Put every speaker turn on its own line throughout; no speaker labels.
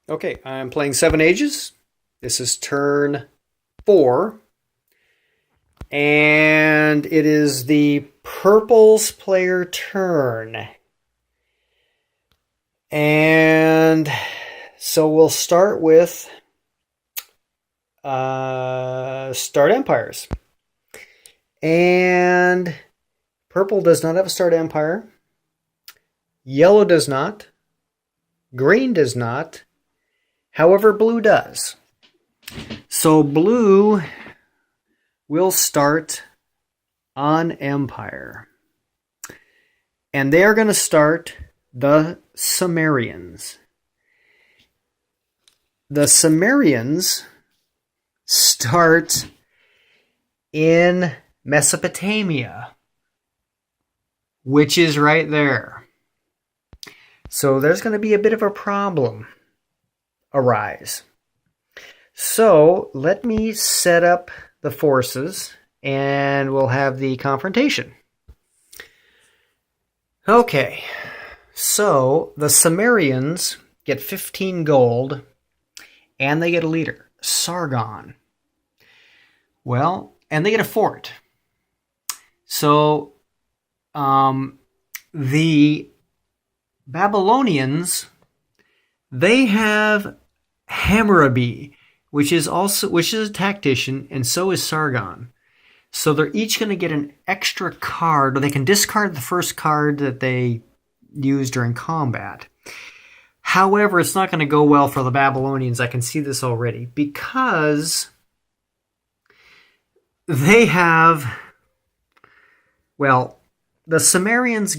Okay, I'm playing Seven Ages. This is turn 4. And it is the Purple's player turn. And so we'll start with Start Empires. And Purple does not have a Start Empire. Yellow does not. Green does not. However, Blue does. So Blue will start on Empire. And they are going to start the Sumerians. The Sumerians start in Mesopotamia, which is right there. So there's going to be a bit of a problem arise. So let me set up the forces and we'll have the confrontation. Okay, so the Sumerians get 15 gold and they get a leader, Sargon. Well, and they get a fort. So the Babylonians, they have Hammurabi, which is a tactician, and so is Sargon. So they're each going to get an extra card, or they can discard the first card that they use during combat. However, it's not going to go well for the Babylonians. I can see this already, because they have, well, the Sumerians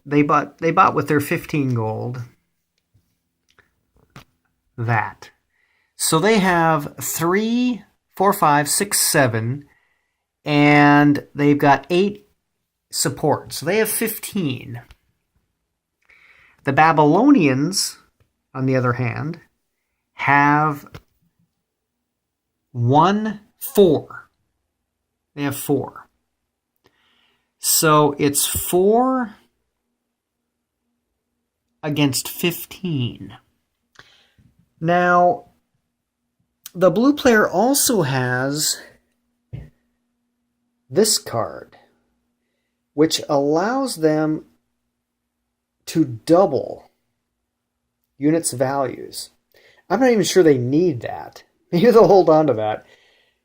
they bought with their 15 gold that. So they have 3, 4, 5, 6, 7, and they've got 8 support. So they have 15. The Babylonians, on the other hand, have 1, 4. They have 4. So it's 4 against 15. Now, the blue player also has this card, which allows them to double units' values. I'm not even sure they need that. Maybe they'll hold on to that,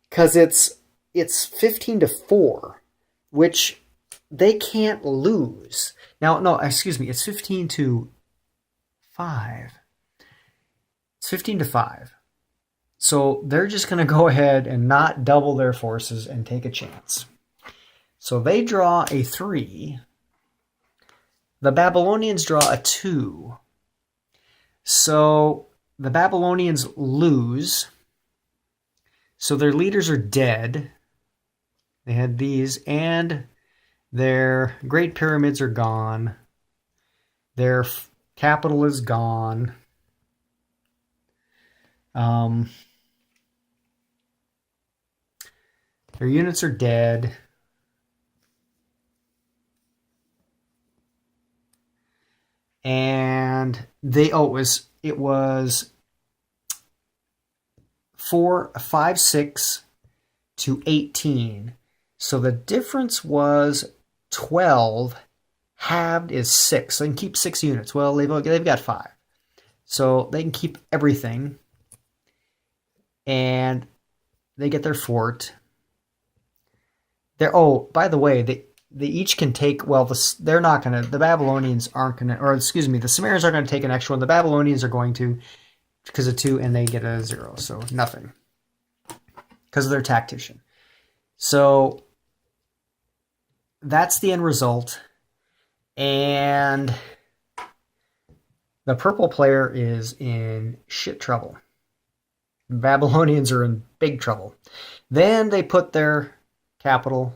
because it's 15 to 4, which they can't lose. Now, no, excuse me, it's 15 to 5. It's 15 to 5. So they're just going to go ahead and not double their forces and take a chance. So they draw a 3. The Babylonians draw a 2. So the Babylonians lose. So their leaders are dead. They had these, and their Great Pyramids are gone. Their capital is gone. Their units are dead. And it was 4, 5, 6 to 18. So the difference was 12. Halved is 6. So they can keep 6 units. Well, they've got 5. So they can keep everything. And they get their fort. By the way, they each can take, they're not going to, the Babylonians aren't going to, or excuse me, the Sumerians are going to take an extra one. The Babylonians are going to, because of 2, and they get a 0. So nothing. Because of their tactician. So that's the end result. And the purple player is in shit trouble. The Babylonians are in big trouble. Then they put their capital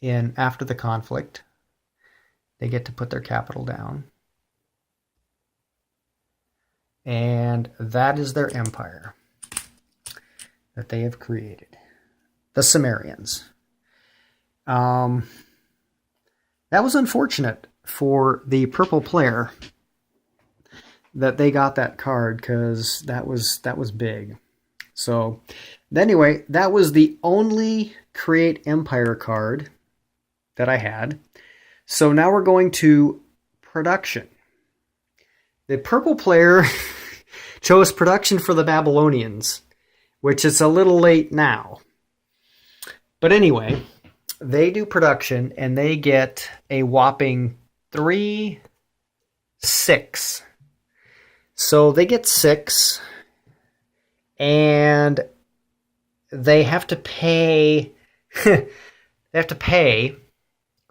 in after the conflict. They get to put their capital down. And that is their empire that they have created. The Sumerians. That was unfortunate for the purple player. that they got that card because that was big. So anyway, that was the only Create Empire card that I had. So now we're going to production. The purple player chose production for the Babylonians, which is a little late now. But anyway, they do production and they get a whopping 3, 6. So they get 6 and they have to pay they have to pay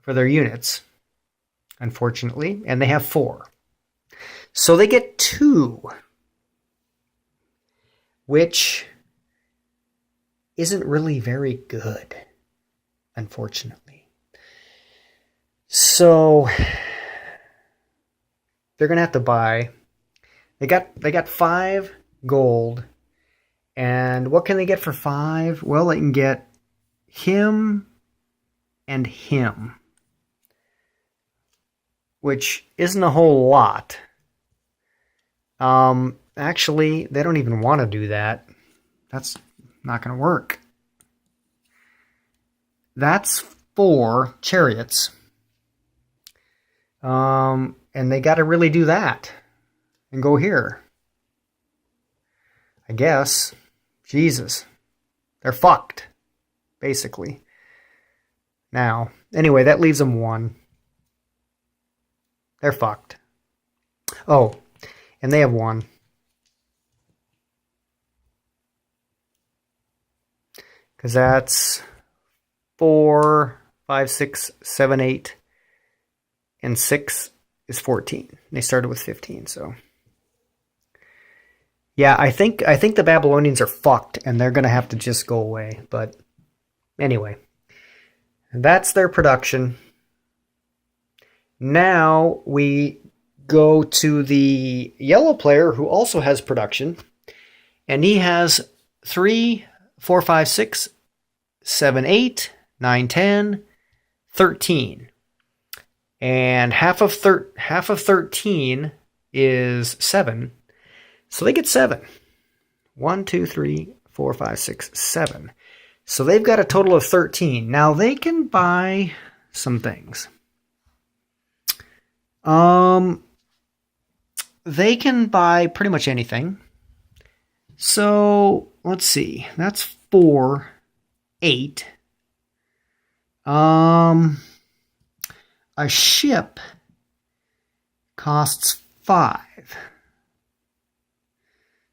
for their units, unfortunately, and they have 4. So they get 2, which isn't really very good, unfortunately. So they're gonna have to buy. They got 5 gold, and what can they get for 5? Well, they can get him and him, which isn't a whole lot. Actually, they don't even want to do that. That's not going to work. That's 4 chariots. And they got to really do that and go here. I guess. Jesus. They're fucked, basically. Now, anyway, that leaves them 1. They're fucked. Oh, and they have 1. Because that's 4, 5, 6, 7, 8, and 6 is 14. They started with 15, so. Yeah, I think the Babylonians are fucked, and they're going to have to just go away. But anyway, that's their production. Now we go to the yellow player who also has production, and he has 3, 4, 5, 6, 7, 8, 9, 10, 13. And half of 13 is 7. So they get 7. 1, 2, 3, 4, 5, 6, 7. So they've got a total of 13. Now they can buy some things. They can buy pretty much anything. So let's see. That's 4, 8. A ship costs 5.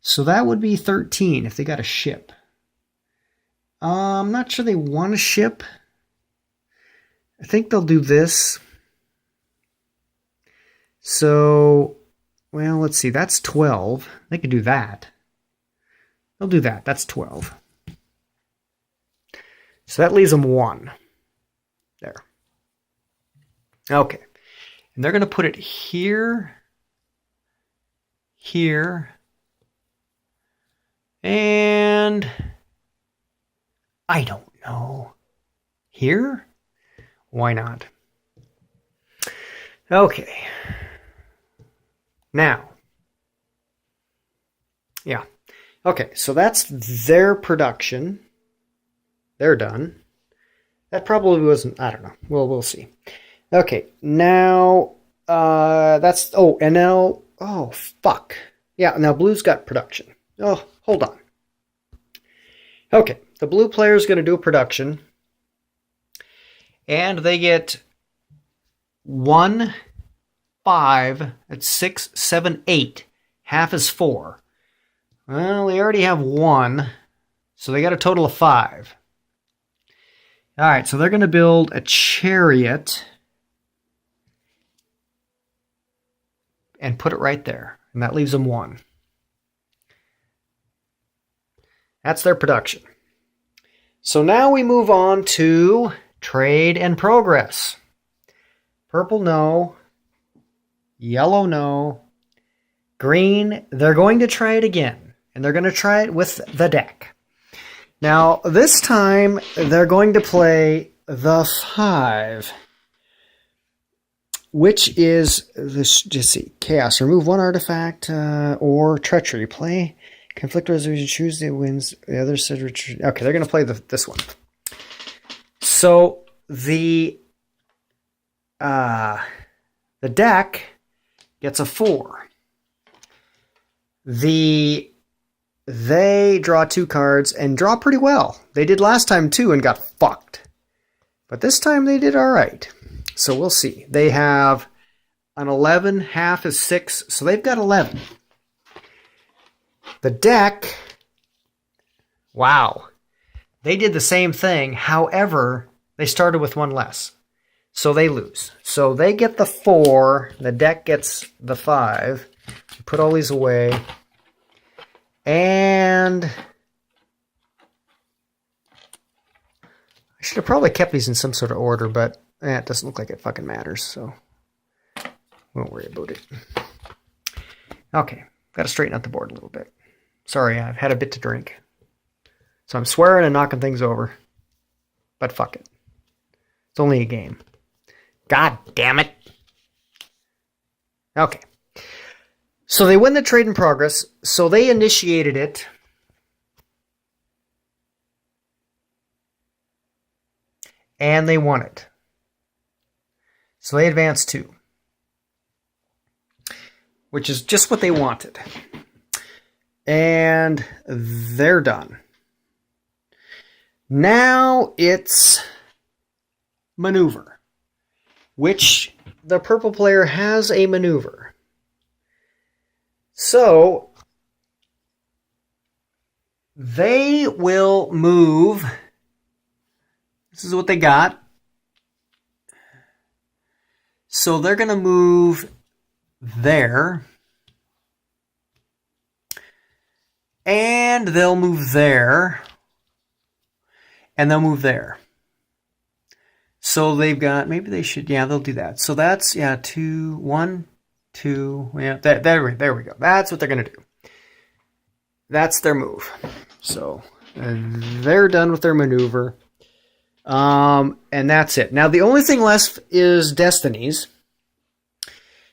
So that would be 13 if they got a ship. I'm not sure they want a ship. I think they'll do this. So, well, let's see. That's 12. They could do that. They'll do that. That's 12. So that leaves them 1. There. Okay. And they're going to put it here, here, and I don't know. Here? Why not? Okay. Now. Yeah. Okay, so that's their production. They're done. That probably wasn't, I don't know. Well, we'll see. Okay, now, that's, oh, and now, oh, fuck. Yeah, now blue's got production. Oh, hold on. Okay, the blue player is going to do a production. And they get 1, 5, that's 6, 7, 8. Half is 4. Well, they already have 1, so they got a total of 5. All right, so they're going to build a chariot and put it right there, and that leaves them 1. That's their production. So now we move on to trade and progress. Purple, no. Yellow, no. Green, they're going to try it again, and they're going to try it with the deck. Now, this time, they're going to play the 5, which is this. Just see, chaos. Remove one artifact or treachery. Play conflict resolution. Choose the wins. The other said retreat. Okay, they're gonna play this one. So the deck gets a 4. They draw 2 cards and draw pretty well. They did last time too and got fucked. But this time they did all right. So we'll see. They have an 11, half is 6, so they've got 11. The deck, wow. They did the same thing. However, they started with 1 less. So they lose. So they get the 4. The deck gets the 5. Put all these away. And I should have probably kept these in some sort of order, but it doesn't look like it fucking matters, so we won't worry about it. Okay, got to straighten out the board a little bit. Sorry, I've had a bit to drink. So I'm swearing and knocking things over. But fuck it. It's only a game. God damn it. Okay. So they win the trade in progress. So they initiated it. And they won it. So they advanced 2. Which is just what they wanted. And they're done. Now it's maneuver. Which the purple player has a maneuver. So they will move. This is what they got. So they're going to move there. And they'll move there. And they'll move there. So they've got, maybe they should, yeah, they'll do that. So that's, 2, 1, 2, yeah, there we go. That's what they're going to do. That's their move. So they're done with their maneuver. And that's it. Now the only thing left is destinies.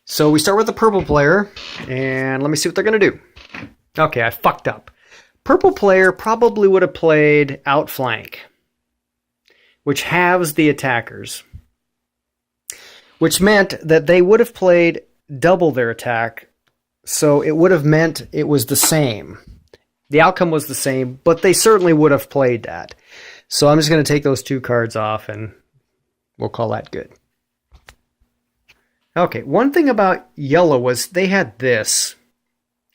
So we start with the purple player, and let me see what they're going to do. Okay, I fucked up. Purple player probably would have played outflank, which halves the attackers, which meant that they would have played double their attack, so it would have meant it was the same. The outcome was the same, but they certainly would have played that. So I'm just going to take those 2 cards off, and we'll call that good. Okay, one thing about yellow was they had this,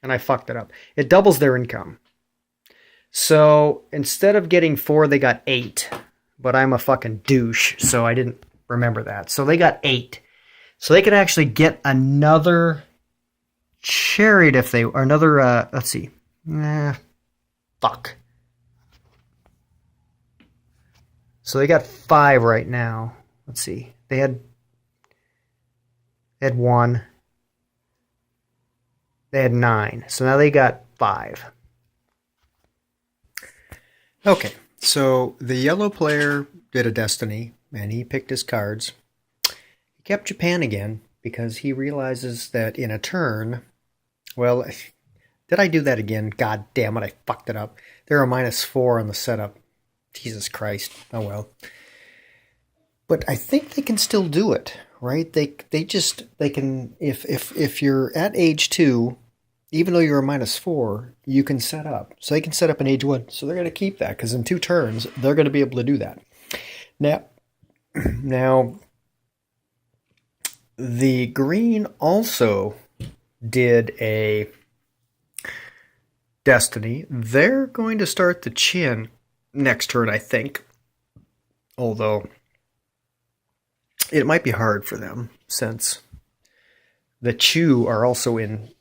and I fucked it up. It doubles their income. So instead of getting 4, they got 8. But I'm a fucking douche, so I didn't remember that. So they got 8. So they could actually get another chariot if they, or another, let's see. Fuck. So they got 5 right now. Let's see. They had 1. They had 9. So now they got 5. Okay. So the yellow player did a destiny, and he picked his cards. He kept Japan again, because he realizes that in a turn, well, did I do that again? God damn it, I fucked it up. There are -4 on the setup. Jesus Christ. Oh well. But I think they can still do it, right? They can, if you're at age 2, even though you're a -4, you can set up. So they can set up an age 1. So they're going to keep that, because in 2 turns, they're going to be able to do that. Now, the green also did a destiny. They're going to start the Qin next turn, I think. Although, it might be hard for them, since the Chu are also in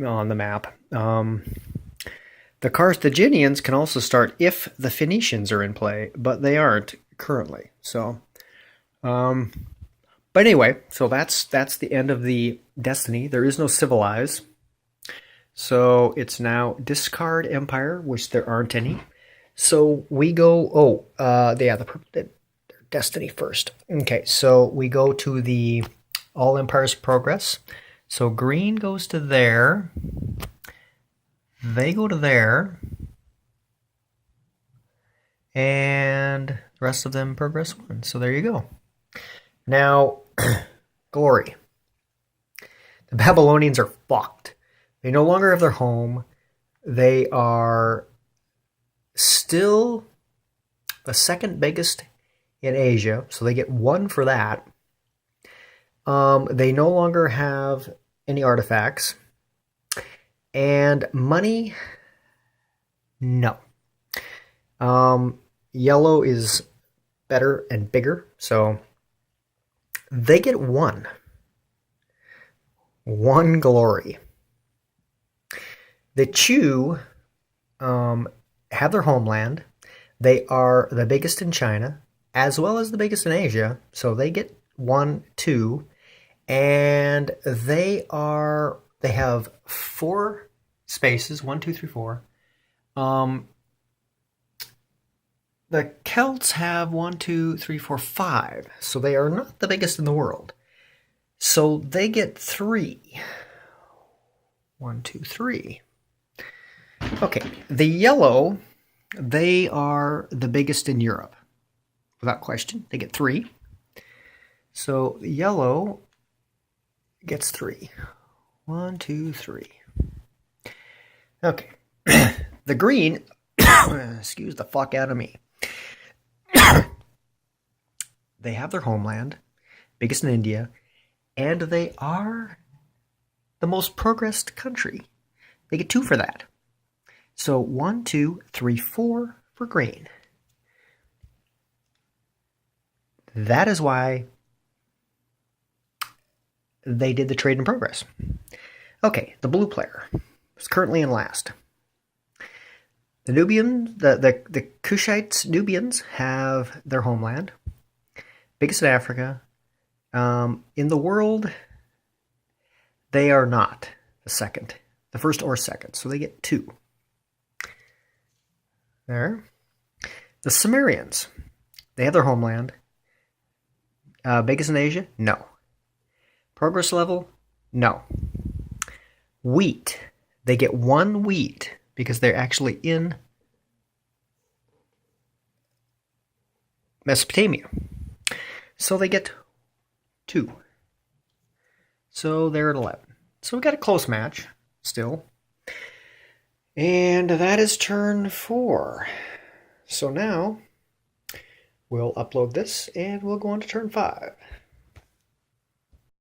on the map. The Carthaginians can also start if the Phoenicians are in play, but they aren't currently. So, but anyway, so that's the end of the destiny. There is no civilize. So it's now discard empire, which there aren't any. So we go, the destiny first. Okay, so we go to the all empires progress. So green goes to there. They go to there. And the rest of them progress 1. So there you go. Now, glory. The Babylonians are fucked. They no longer have their home. They are still the second biggest in Asia, so they get 1 for that. They no longer have any artifacts. And money, no. Yellow is better and bigger, so they get 1. 1 glory. The Chu have their homeland. They are the biggest in China, as well as the biggest in Asia, so they get 1, 2, and they have 4 spaces, 1, 2, 3, 4. The Celts have 1, 2, 3, 4, 5, so they are not the biggest in the world. So they get 3. 1, 2, 3. Okay, the yellow, they are the biggest in Europe. Without question, they get 3. So the yellow gets 3. 1, 2, 3. Okay. The green, excuse the fuck out of me. They have their homeland, biggest in India, and they are the most progressed country. They get 2 for that. So 1, 2, 3, 4 for green. That is why they did the trade in progress. Okay, the blue player is currently in last. The Nubians, the Kushites, Nubians have their homeland, biggest in Africa. In the world, they are not the first or second, so they get 2. There. The Sumerians, they have their homeland. Biggest in Asia? No. Progress level? No. Wheat, they get 1 wheat because they're actually in Mesopotamia. So they get 2. So they're at 11. So we got a close match still. And that is turn 4. So now we'll upload this and we'll go on to turn 5.